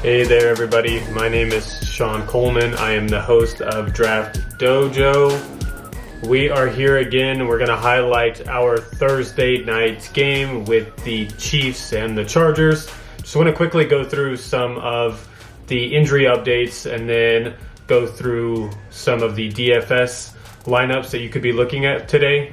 Hey there everybody, my name is Sean Coleman. I am the host of Draftdojo. We are here again. We're going to highlight our Thursday night game with the Chiefs and the Chargers. Just want to quickly go through some of the injury updates and then go through some of the DFS lineups that you could be looking at today.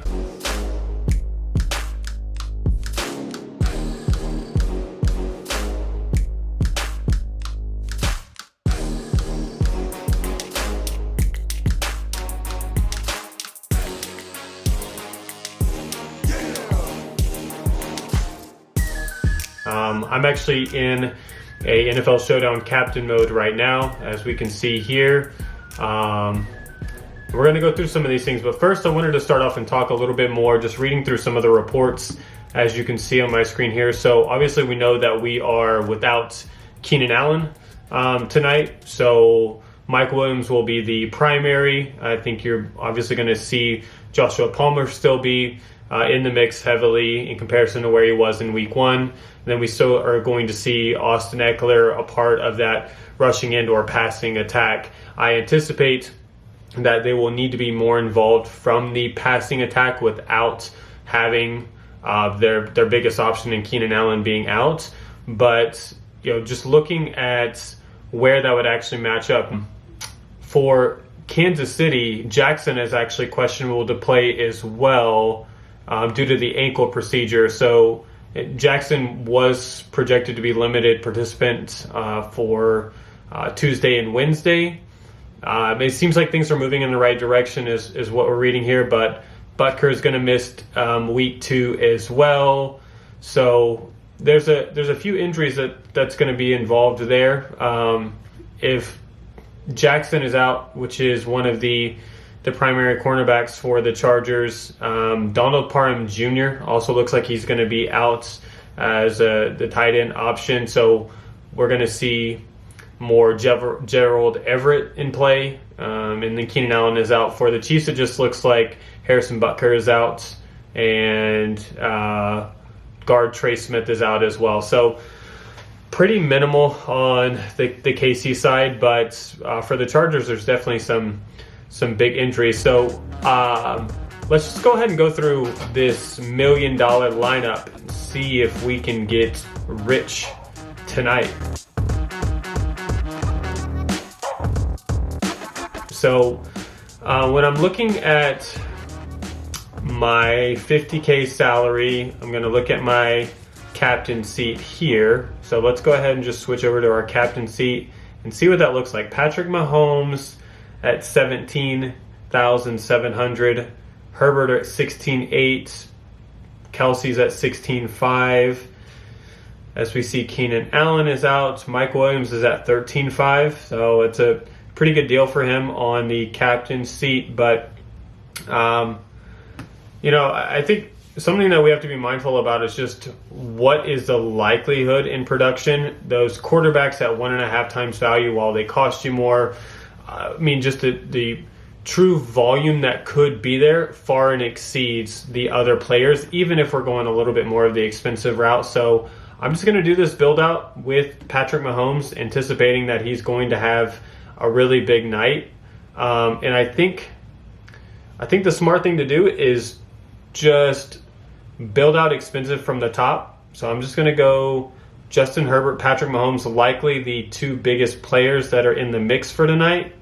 I'm actually in a NFL Showdown captain mode right now, as we can see here. We're going to go through some of these things, but first I wanted to start off and talk a little bit more, just reading through some of the reports as you can see on my screen here. So obviously we know that we are without Keenan Allen tonight, so Mike Williams will be the primary. I think you're obviously going to see Joshua Palmer still be in the mix heavily in comparison to where he was in week one. And then we still are going to see Austin Eckler a part of that rushing and or passing attack. I anticipate that they will need to be more involved from the passing attack without having their biggest option in Keenan Allen being out. But just looking at where that would actually match up for Kansas City, Jackson is actually questionable to play as well due to the ankle procedure. So Jackson was projected to be limited participant for Tuesday and Wednesday. It seems like things are moving in the right direction is what we're reading here, but Butker is going to miss week 2 as well. So there's a few injuries that's going to be involved there. If Jackson is out, which is one of the primary cornerbacks for the Chargers, Donald Parham Jr. also looks like he's going to be out as the tight end option. So we're going to see more Gerald Everett in play. And then Keenan Allen is out. For the Chiefs, it just looks like Harrison Butker is out and guard Trey Smith is out as well. So pretty minimal on the KC side, but for the Chargers, there's definitely some big injuries. So let's just go ahead and go through this $1 million lineup and see if we can get rich tonight. So when I'm looking at my $50K salary, I'm going to look at my captain seat here. So let's go ahead and just switch over to our captain seat and see what that looks like. Patrick Mahomes at 17,700, Herbert at 16,800, Kelsey's at 16,500. As we see, Keenan Allen is out, Mike Williams is at 13,500, so it's a pretty good deal for him on the captain seat. But I think something that we have to be mindful about is just what is the likelihood in production. Those quarterbacks at 1.5 times value, while they cost you more, just the true volume that could be there far and exceeds the other players, even if we're going a little bit more of the expensive route. So I'm just going to do this build out with Patrick Mahomes, anticipating that he's going to have a really big night. And I think the smart thing to do is just build out expensive from the top. So I'm just going to go Justin Herbert, Patrick Mahomes, likely the two biggest players that are in the mix for tonight.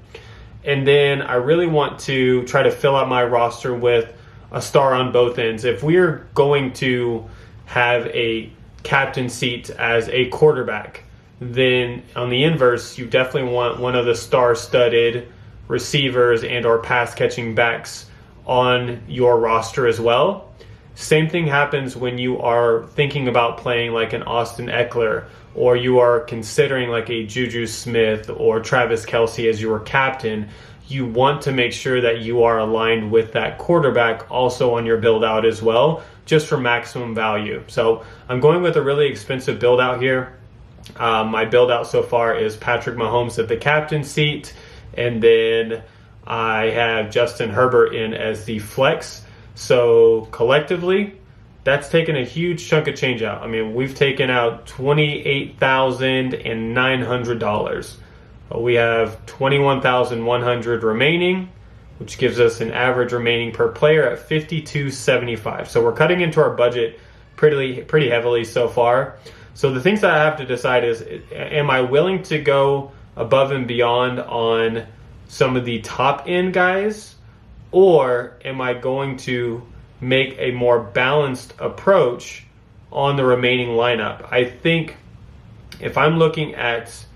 And then I really want to try to fill out my roster with a star on both ends. If we're going to have a captain seat as a quarterback, then on the inverse, you definitely want one of the star-studded receivers and or pass-catching backs on your roster as well. Same thing happens when you are thinking about playing like an Austin Eckler, or you are considering like a Juju Smith or Travis Kelce as your captain. You want to make sure that you are aligned with that quarterback also on your build out as well, just for maximum value. So I'm going with a really expensive build out here. My build out so far is Patrick Mahomes at the captain seat, and then I have Justin Herbert in as the flex. So collectively, that's taken a huge chunk of change out. I mean, we've taken out $28,900. We have $21,100 remaining, which gives us an average remaining per player at $52.75. So we're cutting into our budget pretty heavily so far. So the things that I have to decide is, am I willing to go above and beyond on some of the top end guys, or am I going to make a more balanced approach on the remaining lineup? I think if I'm looking at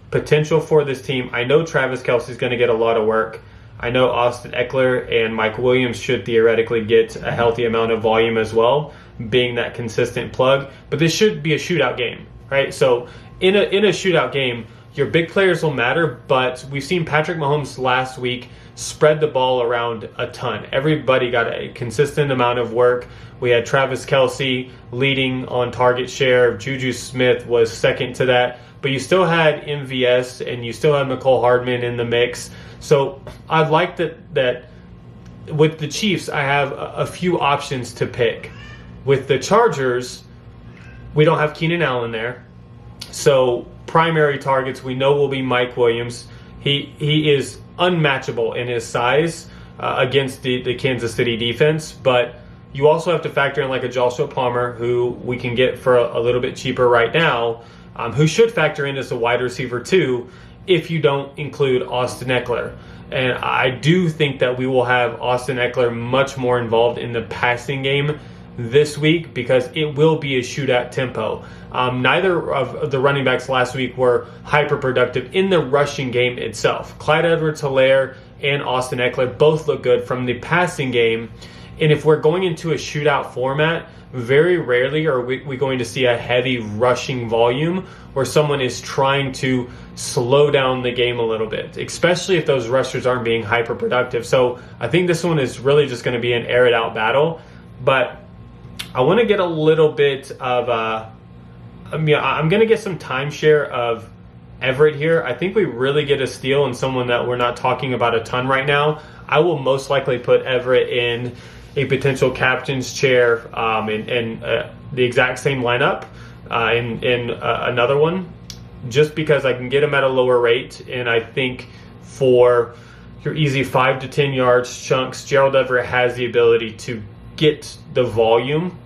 potential for this team, I know Travis Kelce is going to get a lot of work. I know Austin Eckler and Mike Williams should theoretically get a healthy amount of volume as well, being that consistent plug. But this should be a shootout game, right? So in a shootout game, your big players will matter, but we've seen Patrick Mahomes last week spread the ball around a ton. Everybody got a consistent amount of work. We had Travis Kelce leading on target share. Juju Smith was second to that. But you still had MVS and you still had McCole Hardman in the mix. So I like that with the Chiefs, I have a few options to pick. With the Chargers, we don't have Keenan Allen there. So primary targets we know will be Mike Williams. He is unmatchable in his size against the Kansas City defense, but you also have to factor in like a Joshua Palmer, who we can get for a little bit cheaper right now, who should factor in as a wide receiver too, if you don't include Austin Eckler. And I do think that we will have Austin Eckler much more involved in the passing game this week because it will be a shootout tempo. Neither of the running backs last week were hyper productive in the rushing game itself. Clyde Edwards-Helaire and Austin Eckler both look good from the passing game. And if we're going into a shootout format, very rarely are we going to see a heavy rushing volume where someone is trying to slow down the game a little bit, especially if those rushers aren't being hyper productive. So I think this one is really just going to be an air it out battle. But I want to get a little bit of I'm going to get some timeshare of Everett here. I think we really get a steal in someone that we're not talking about a ton right now. I will most likely put Everett in a potential captain's chair in the exact same lineup in another one, just because I can get him at a lower rate. And I think for your easy 5 to 10 yards chunks, Gerald Everett has the ability to get the volume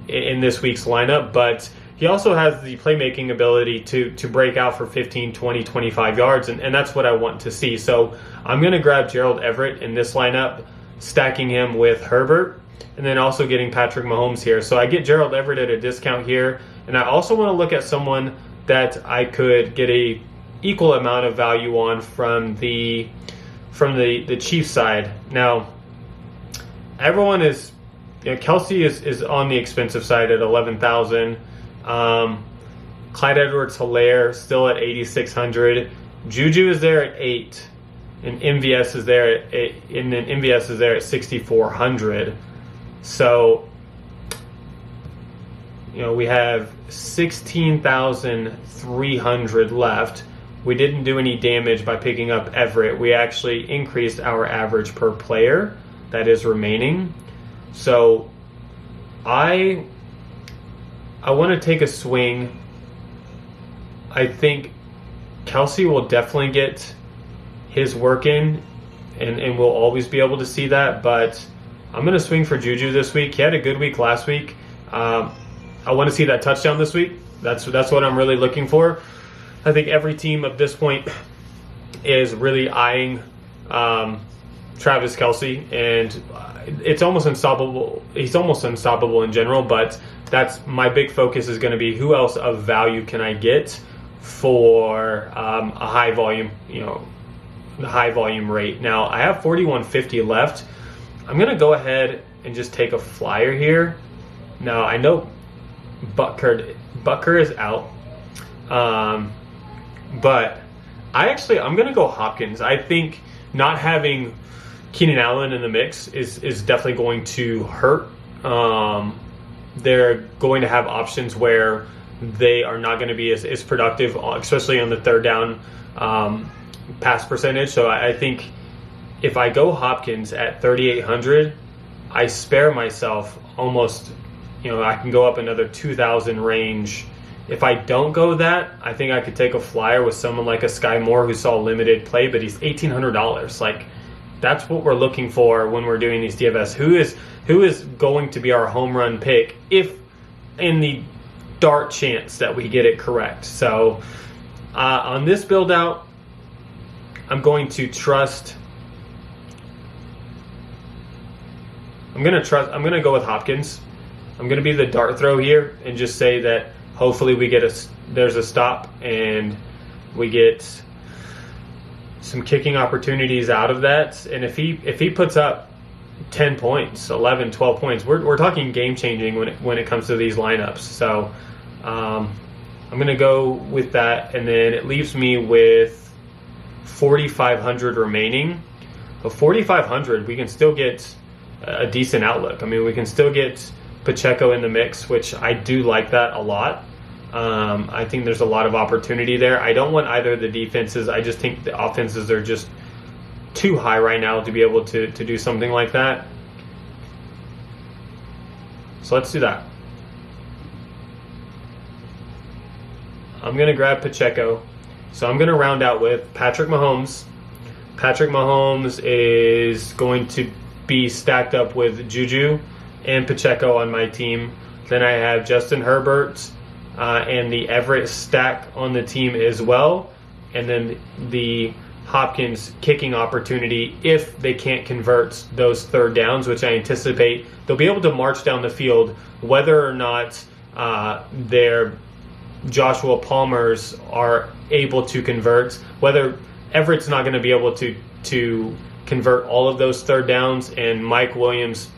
in this week's lineup, but he also has the playmaking ability to break out for 15, 20, 25 yards, and that's what I want to see. So I'm going to grab Gerald Everett in this lineup, stacking him with Herbert, and then also getting Patrick Mahomes here. So I get Gerald Everett at a discount here, and I also want to look at someone that I could get a equal amount of value on from the Chiefs side. Now, everyone is, Kelce is on the expensive side at $11,000. Clyde Edwards-Helaire still at $8,600. Juju is there at $8,000, and MVS is there at $8,000, and then MVS is there at $6,400. So, we have $16,300 left. We didn't do any damage by picking up Everett. We actually increased our average per player that is remaining. So I want to take a swing. I think Kelce will definitely get his work in, and we'll always be able to see that. But I'm going to swing for Juju this week. He had a good week last week. I want to see that touchdown this week. That's what I'm really looking for. I think every team at this point is really eyeing Travis Kelce, and it's almost unstoppable. He's almost unstoppable in general, but that's my big focus is going to be who else of value can I get for a high volume, high volume rate. Now I have 4,150 left. I'm going to go ahead and just take a flyer here. Now I know Butker is out, but I'm going to go Hopkins. I think not having Keenan Allen in the mix is definitely going to hurt. They're going to have options where they are not going to be as productive, especially on the third down pass percentage. So I think if I go Hopkins at 3,800, I spare myself almost I can go up another 2,000 range. If I don't go that, I think I could take a flyer with someone like a Sky Moore who saw limited play, but he's $1,800. Like, that's what we're looking for when we're doing these DFS. Who is going to be our home run pick if in the dark chance that we get it correct? So on this build out, I'm going to trust. I'm going to go with Hopkins. I'm going to be the dart throw here and just say that hopefully we get there's a stop and we get some kicking opportunities out of that. And if he puts up 10 points, 11, 12 points, we're talking game changing when it comes to these lineups. So I'm going to go with that, and then it leaves me with 4,500 remaining. But 4,500, we can still get a decent outlook. I mean, we can still get Pacheco in the mix, which I do like that a lot. I think there's a lot of opportunity there. I don't want either of the defenses. I just think the offenses are just too high right now to be able to do something like that. So let's do that. I'm going to grab Pacheco. So I'm going to round out with Patrick Mahomes. Patrick Mahomes is going to be stacked up with Juju and Pacheco on my team. Then I have Justin Herbert and the Everett stack on the team as well. And then the Hopkins kicking opportunity if they can't convert those third downs, which I anticipate they'll be able to march down the field, whether or not their Joshua Palmers are able to convert, whether Everett's not going to be able to convert all of those third downs, and Mike Williams,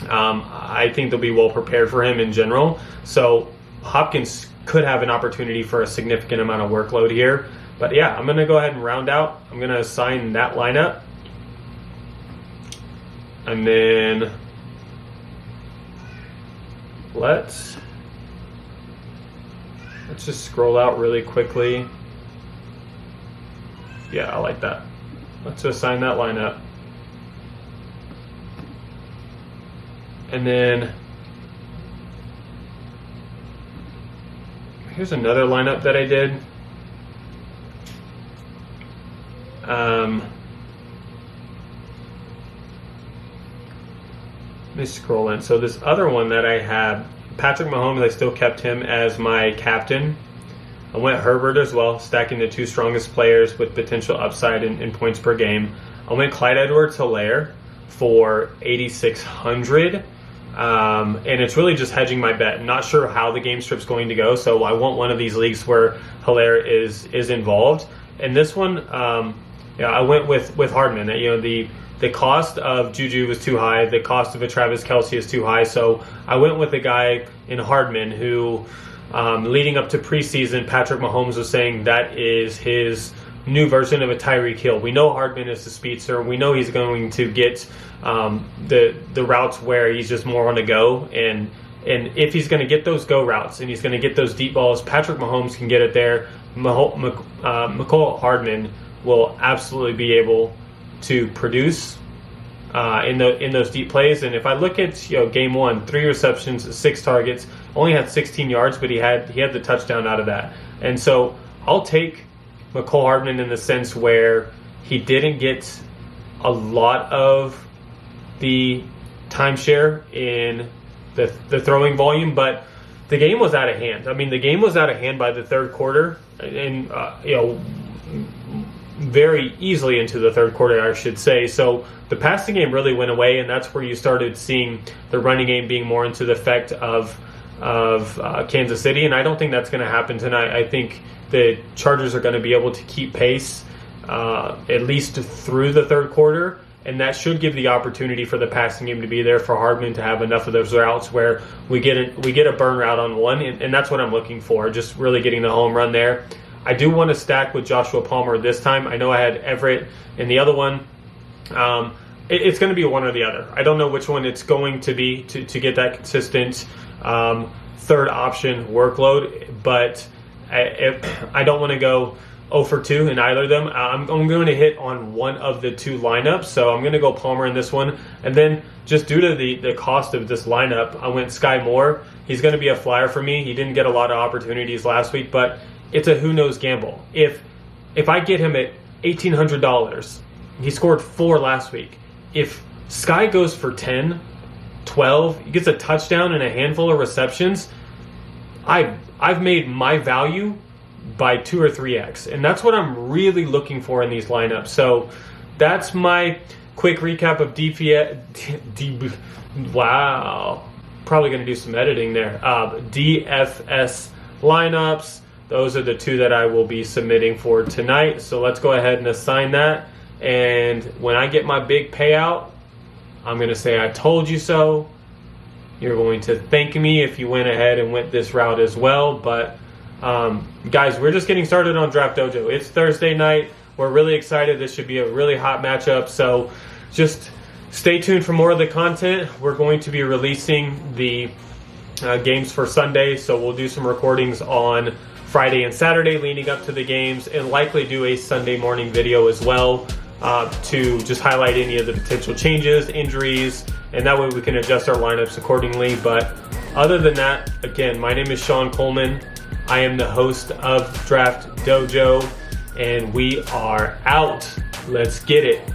I think they'll be well prepared for him in general. So Hopkins could have an opportunity for a significant amount of workload here. But yeah, I'm going to go ahead and round out. I'm going to assign that lineup. And then let's just scroll out really quickly. Yeah, I like that. Let's assign that lineup. And then here's another lineup that I did. Let me scroll in. So this other one that I had, Patrick Mahomes, I still kept him as my captain. I went Herbert as well, stacking the two strongest players with potential upside in points per game. I went Clyde Edwards-Helaire for 8,600. And it's really just hedging my bet. Not sure how the game strip's going to go, so I want one of these leagues where Helaire is involved. And this one, I went with Hardman. The cost of Juju was too high. The cost of a Travis Kelce is too high. So I went with a guy in Hardman who, leading up to preseason, Patrick Mahomes was saying that is his new version of a Tyreek Hill. We know Hardman is the speedster. We know he's going to get the routes where he's just more on the go. And if he's going to get those go routes and he's going to get those deep balls, Patrick Mahomes can get it there. Mecole Hardman will absolutely be able to produce in those deep plays. And if I look at game one, 3 receptions, 6 targets, only had 16 yards, but he had the touchdown out of that. And so I'll take Mecole Hardman in the sense where he didn't get a lot of the timeshare in the throwing volume, but the game was out of hand. I mean, the game was out of hand by the third quarter, and very easily into the third quarter, I should say. So the passing game really went away, and that's where you started seeing the running game being more into the effect of Kansas City, and I don't think that's going to happen tonight. I think the Chargers are going to be able to keep pace at least through the third quarter, and that should give the opportunity for the passing game to be there for Hardman to have enough of those routes where we get a burn route on one, and that's what I'm looking for, just really getting the home run there. I do want to stack with Joshua Palmer this time. I know I had Everett in the other one. It's going to be one or the other. I don't know which one it's going to be to get that consistent third option workload, but I don't want to go 0 for 2 in either of them. I'm going to hit on one of the two lineups, so I'm going to go Palmer in this one. And then just due to the cost of this lineup, I went Sky Moore. He's going to be a flyer for me. He didn't get a lot of opportunities last week, but it's a who knows gamble. If I get him at $1,800, he scored 4 last week. If Sky goes for 10, 12, he gets a touchdown and a handful of receptions, I've made my value by 2 or 3x, and that's what I'm really looking for in these lineups. So that's my quick recap of wow, probably going to do some editing there. DFS lineups. Those are the 2 that I will be submitting for tonight. So let's go ahead and assign that. And when I get my big payout, I'm going to say I told you so. You're going to thank me if you went ahead and went this route as well. But guys, we're just getting started on Draftdojo. It's Thursday night. We're really excited. This should be a really hot matchup. So just stay tuned for more of the content. We're going to be releasing the games for Sunday. So we'll do some recordings on Friday and Saturday leading up to the games, and likely do a Sunday morning video as well to just highlight any of the potential changes, injuries, and that way we can adjust our lineups accordingly. But other than that, again, my name is Sean Coleman. I am the host of Draftdojo, and we are out. Let's get it.